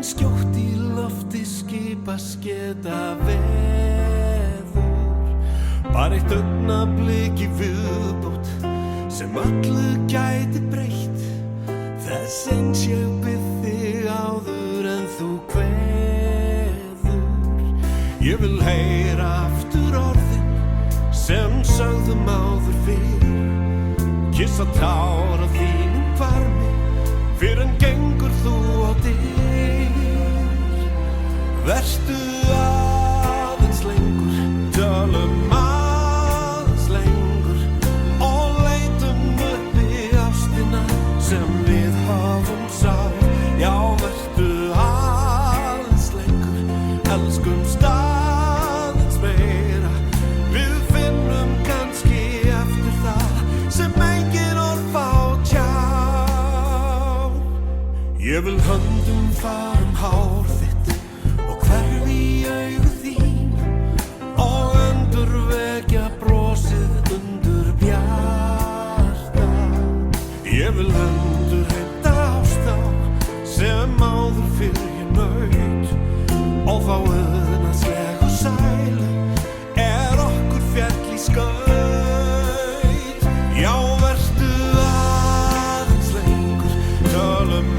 skjótt í lofti skipasketa veður. Bara eitt augnablik í viðbót sem öllu gæti breytt. Þess eins ég bið þig áður en þú kveður. Ég vil heyra aftur orðin sem sögðum áður fyrr. Kissa tár á þínum hvarmi fyrr en gengur þú á dyr. Vertu aðeins lengur, tölum aðeins lengur og leitum upp í ástina sem við höfum sá. Já, vertu aðeins lengur, elskumst aðeins meira. Við finnum kannski eftir það sem engin orð fá tjá. Ég vil höndum fara hár þitt og hverfi í augu þín og endurvekja brosið undur bjarta. Ég vil endurheimta ást á sem áður fyrr ég naut og fá auðnaðslegu sælu okkur féll í skaut. Já, vertu aðeins lengur, tölum